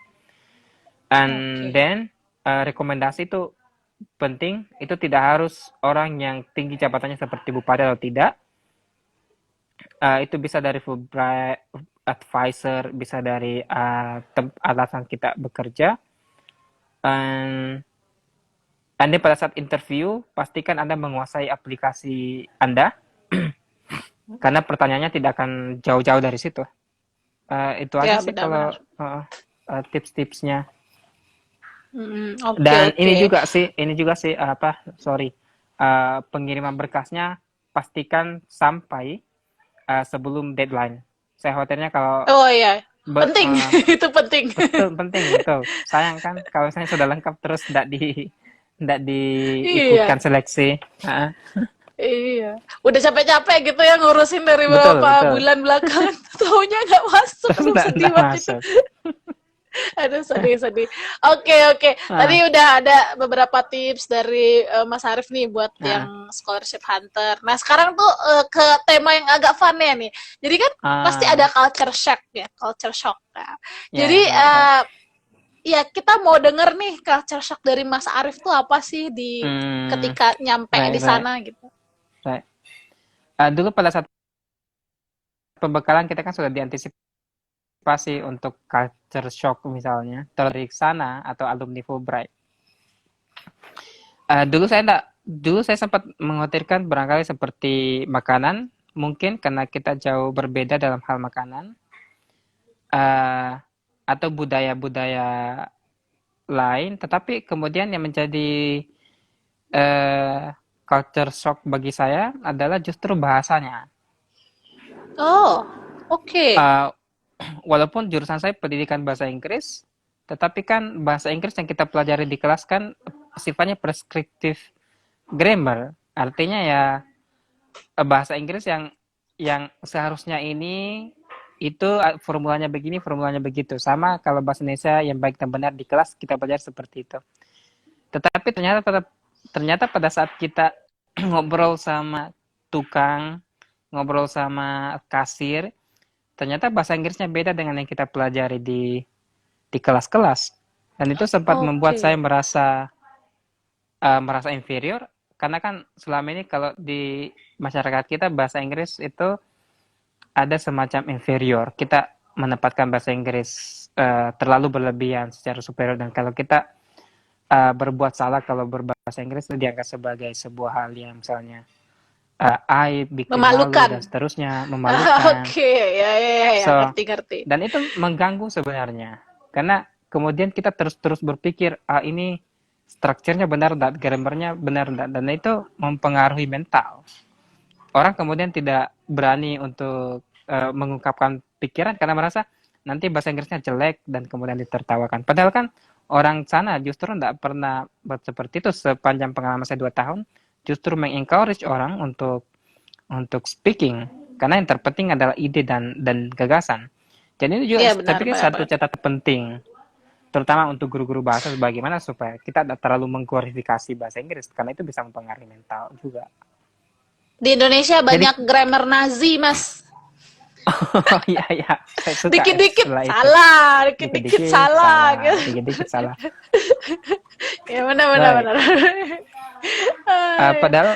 And Oke. then rekomendasi itu penting. Itu tidak harus orang yang tinggi jabatannya seperti bupati atau tidak. Itu bisa dari Fulbright advisor, bisa dari alasan kita bekerja. Anda pada saat interview, pastikan Anda menguasai aplikasi Anda, karena pertanyaannya tidak akan jauh-jauh dari situ. Itu Ya aja sih kalau benar-benar. tips-tipsnya. Oke Dan oke. ini juga sih pengiriman berkasnya pastikan sampai sebelum deadline. Saya khawatirnya kalau Oh iya, be- penting. uh, Itu penting. betul penting betul. Sayang kan kalau misalnya sudah lengkap terus tidak Iya, diikutkan seleksi. iya. Udah capek-capek gitu ya ngurusin dari Betul beberapa betul. bulan belakangan. Taunya nggak masuk, Terus aduh sedih enggak banget itu. masuk. Aduh sedih-sedih. Oke oke. Tadi Ah, udah ada beberapa tips dari Mas Arif nih buat ah, yang scholarship hunter. Nah sekarang tuh ke tema yang agak fun ya nih. Jadi kan pasti ada ah, culture shock ya, culture shock. Nah, ya, jadi ya. ya kita mau denger nih culture shock dari Mas Arif tuh apa sih di Hmm, ketika nyampe right, di right, sana gitu. right. Dulu pada saat pembekalan kita kan sudah diantisipasi untuk culture shock misalnya, dari sana atau alumni Fulbright. Dulu saya sempat mengkhawatirkan barangkali seperti makanan, mungkin karena kita jauh berbeda dalam hal makanan, uh, atau budaya-budaya lain, tetapi kemudian yang menjadi uh, culture shock bagi saya adalah justru bahasanya. Oh, oke. Okay. Uh, Walaupun jurusan saya pendidikan bahasa Inggris, tetapi kan bahasa Inggris yang kita pelajari di kelas kan sifatnya preskriptif grammar. Artinya ya bahasa Inggris yang seharusnya ini itu formulanya begini, formulanya begitu. Sama kalau bahasa Indonesia yang baik dan benar di kelas kita pelajari seperti itu. Tetapi ternyata pada saat kita ngobrol sama tukang, ngobrol sama kasir, ternyata bahasa Inggrisnya beda dengan yang kita pelajari di kelas-kelas. Dan itu sempat Oke. membuat Okay. saya merasa inferior, karena kan selama ini kalau di masyarakat kita bahasa Inggris itu ada semacam inferior. Kita menempatkan bahasa Inggris terlalu berlebihan secara superior, dan kalau kita berbuat salah kalau berbahasa Inggris itu dianggap sebagai sebuah hal yang misalnya aib, bikin malu dan Memalukan. seterusnya, memalukan. Oke, okay. Ya, So, ngerti-ngerti. dan itu mengganggu sebenarnya. Karena kemudian kita terus berpikir, ini strukturnya benar enggak, grammarnya benar enggak, dan itu mempengaruhi mental. Orang kemudian tidak berani untuk mengungkapkan pikiran karena merasa nanti bahasa Inggrisnya jelek dan kemudian ditertawakan. Padahal kan orang sana justru enggak pernah seperti itu sepanjang pengalaman saya 2 tahun, justru mengencourage orang untuk speaking, karena yang terpenting adalah ide dan gagasan. Jadi itu juga Iya, saya benar, pikir benar, satu benar. catatan penting, terutama untuk guru-guru bahasa, bagaimana supaya kita tidak terlalu mengglorifikasi bahasa Inggris, karena itu bisa mempengaruhi mental juga. Di Indonesia Jadi, banyak grammar Nazi, Mas. oh iya ya, saya suka Dikit-dikit istilah itu. salah, dikit-dikit Dikit-dikit salah salah, gitu. dikit-dikit salah. Ya benar benar Right. benar. Padahal,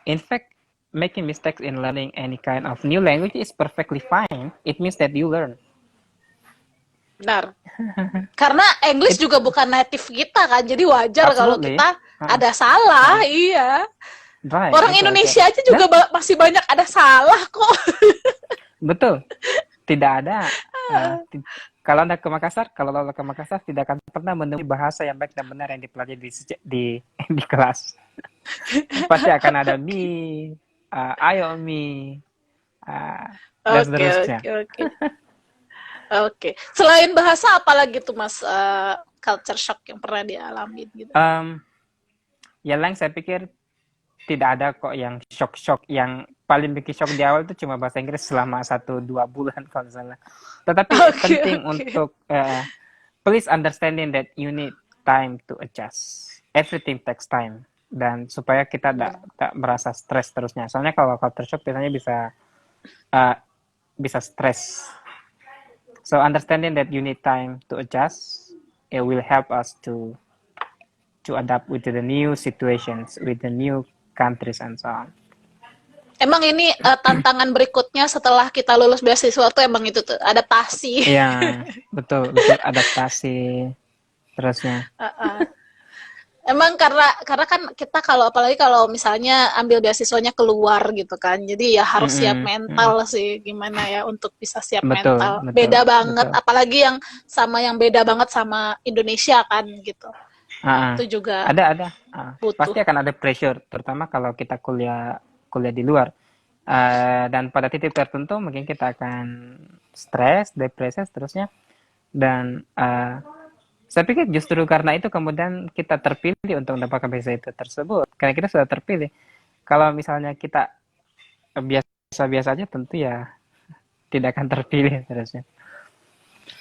in fact, making mistakes in learning any kind of new language is perfectly fine. It means that you learn. Benar. Karena English It juga bukan native kita kan, jadi wajar kalau absolutely. kita Ah, ada salah, ah, iya. right, Orang betul, betul. Indonesia aja Dan juga masih banyak ada salah kok. betul, tidak ada. eh, ti- Kalau anda ke Makassar, kalau lo ke Makassar tidak akan pernah menemui bahasa yang baik dan benar yang dipelajari di di kelas. Pasti akan ada mi, ayo mi, dan Oke, seterusnya. oke, oke. Oke. Selain bahasa apalagi tuh Mas culture shock yang pernah dialami gitu? Em, yang lain saya pikir tidak ada kok yang shock-shock. Yang paling bikin shock di awal itu cuma bahasa Inggris selama 1-2 bulan kalau misalnya. Tetapi Oke, penting oke. untuk please understanding that you need time to adjust. Everything takes time. Dan supaya kita Hmm. tak merasa stres terusnya. Soalnya kalau culture shock biasanya uh, bisa stres. So understanding that you need time to adjust, it will help us to adapt with the new situations, with the new countries and so on. Emang ini tantangan berikutnya setelah kita lulus beasiswa tuh emang itu tuh adaptasi. Iya, betul, betul adaptasi terusnya. Heeh. Emang karena kan kita kalau apalagi kalau misalnya ambil beasiswanya keluar gitu kan. Jadi ya harus siap Mm-mm, mm-mm. mental sih gimana ya untuk bisa siap Betul, mental. betul, Beda banget betul. apalagi yang beda banget sama Indonesia kan gitu. Ah, Itu juga ada. butuh. Pasti akan ada pressure, terutama kalau kita kuliah kuliah di luar. Dan pada titik tertentu mungkin kita akan stres, depresi, seterusnya. Dan saya pikir justru karena itu kemudian kita terpilih untuk mendapatkan beasiswa itu tersebut. Karena kita sudah terpilih. Kalau misalnya kita biasa-biasa aja, tentu ya tidak akan terpilih terusnya.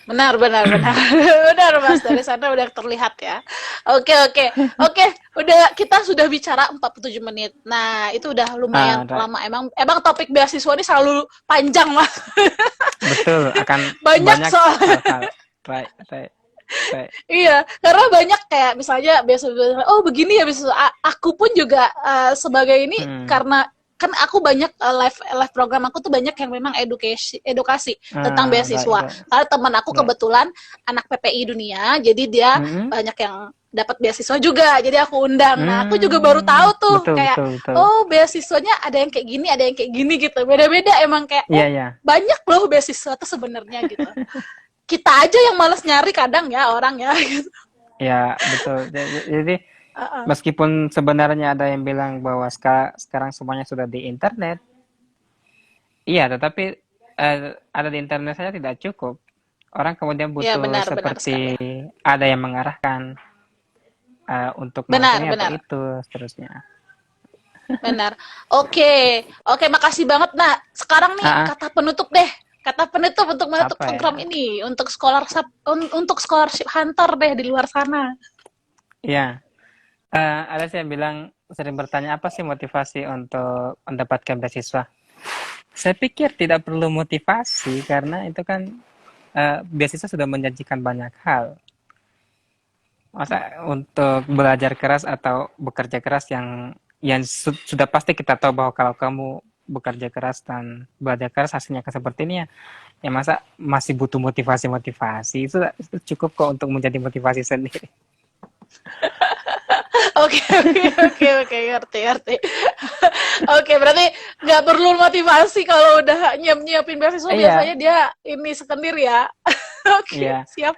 Benar, benar, benar. Benar, Mas. Dari sana udah terlihat ya. Oke, oke. Oke, udah kita sudah bicara 47 menit. Nah, itu udah lumayan Right. lama. Emang topik beasiswa ini selalu panjang, Mas. Betul, akan Banyak banyak soal. hal-hal. Right, right, right. Iya, karena banyak kayak misalnya beasiswa, oh begini ya beasiswa. Aku pun juga sebagai ini Hmm. karena kan aku banyak live program aku tuh banyak yang memang edukasi tentang Right, beasiswa. right, Karena teman aku right. kebetulan anak PPI Dunia, jadi dia Mm-mm. banyak yang dapat beasiswa juga. Jadi aku undang. Nah, aku juga baru Hmm. tahu tuh Betul, kayak betul, betul. oh beasiswanya ada yang kayak gini, ada yang kayak gini gitu. Beda-beda emang kayak Iya, oh iya. banyak loh beasiswa tuh sebenarnya gitu. Kita aja yang males nyari kadang ya orang ya gitu. Ya, betul. Jadi Uh-uh. meskipun sebenarnya ada yang bilang bahwa sekarang semuanya sudah di internet, iya, tetapi ada di internet saja tidak cukup. Orang kemudian Ya butuh benar-benar sekali. seperti ada yang mengarahkan untuk melakukan Benar, ini atau benar, itu, seterusnya. benar. Oke, oke, makasih banget. Nah, sekarang nih Ah, kata penutup deh. Kata penutup untuk menutup apa ya? program ini, untuk scholarship hunter deh di luar sana. Iya, ada sih yang bilang sering bertanya apa sih motivasi untuk mendapatkan beasiswa. Saya pikir tidak perlu motivasi karena itu kan beasiswa sudah menjanjikan banyak hal. Masa untuk belajar keras atau bekerja keras yang sudah pasti kita tahu bahwa kalau kamu bekerja keras dan belajar keras hasilnya akan seperti ini ya. Ya masa masih butuh motivasi itu cukup kok untuk menjadi motivasi sendiri. Oke, oke, oke, oke, ngerti, ngerti. Oke, berarti nggak perlu motivasi kalau udah nyiapin beasiswa Iya, biasanya dia ini sekendiri ya. Oke, iya. siap.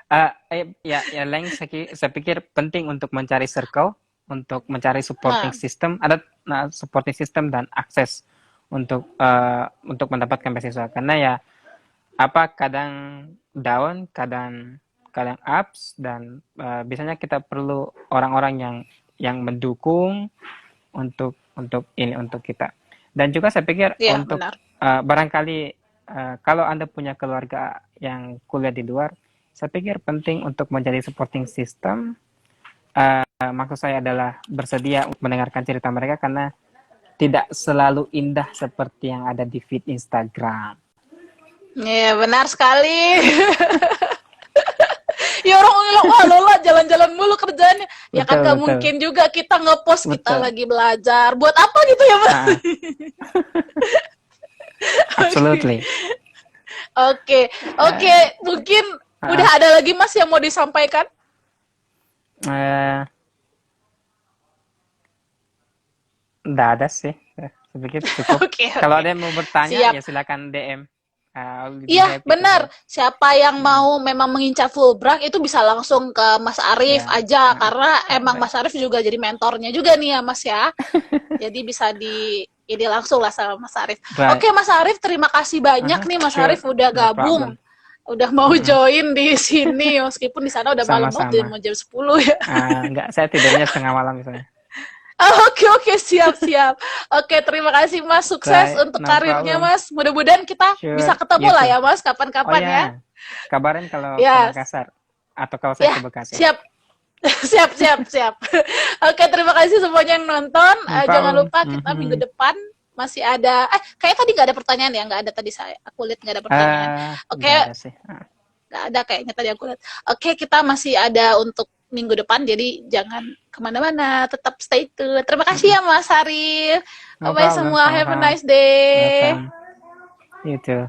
Ya, lain saya pikir penting untuk mencari circle, untuk mencari supporting Nah, system, ada supporting system dan akses untuk mendapatkan beasiswa. Karena ya apa kadang down, kadang kadang ups dan biasanya kita perlu orang-orang yang mendukung untuk kita. Dan juga saya pikir iya untuk benar. barangkali kalau Anda punya keluarga yang kuliah di luar, saya pikir penting untuk menjadi supporting system. Maksud saya adalah bersedia untuk mendengarkan cerita mereka karena tidak selalu indah seperti yang ada di feed Instagram. Iya, benar sekali. Ya orang bilang, wah Lola jalan-jalan mulu kerjaannya. Ya kan Betul, gak betul, mungkin juga kita ngepost kita betul. lagi belajar. Buat apa gitu ya, Mas? Uh, Oke, absolutely. oke, oke. Uh, Mungkin udah uh, ada lagi Mas yang mau disampaikan? uh, Nggak ada sih. Saya pikir cukup. Oke, Kalau oke. ada yang mau bertanya, Siap. ya silakan DM. I'll be Iya, happy to benar. help. Siapa yang Mm, mau memang mengincar Fulbright itu bisa langsung ke Mas Arif ya, aja karena emang right. Mas Arif juga jadi mentornya juga nih ya Mas ya. Jadi bisa di ini langsung lah sama Mas Arif. Right. Oke Mas Arif, terima kasih banyak nih Mas Sure, Arif udah no gabung. problem. Udah mau Mm-mm. join di sini meskipun di sana udah malam banget Sama-sama. mau jam 10 ya. Enggak, saya tidurnya setengah malam misalnya. Oke oke siap siap. Oke terima kasih Mas, sukses Right, untuk no karirnya problem. Mas. Mudah-mudahan kita bisa Sure, ketemu you lah too. ya Mas Oh kapan-kapan ya. ya, kabarin kalau ke Ya, Makassar atau kalau saya ke ya Bekasi. siap. Siap siap siap. Oke terima kasih semuanya yang nonton. No Jangan problem. lupa kita minggu depan masih ada. Kayak tadi nggak ada pertanyaan ya, nggak ada tadi saya. Aku lihat nggak ada pertanyaan. Oke, Nggak ada sih. nggak ada kayaknya tadi aku lihat. Oke, kita masih ada untuk minggu depan, jadi jangan kemana-mana, tetap stay tune. Terima kasih ya Mas Harif. No Bye-bye problem, semua, have a sama-sama. nice day. Welcome. You too.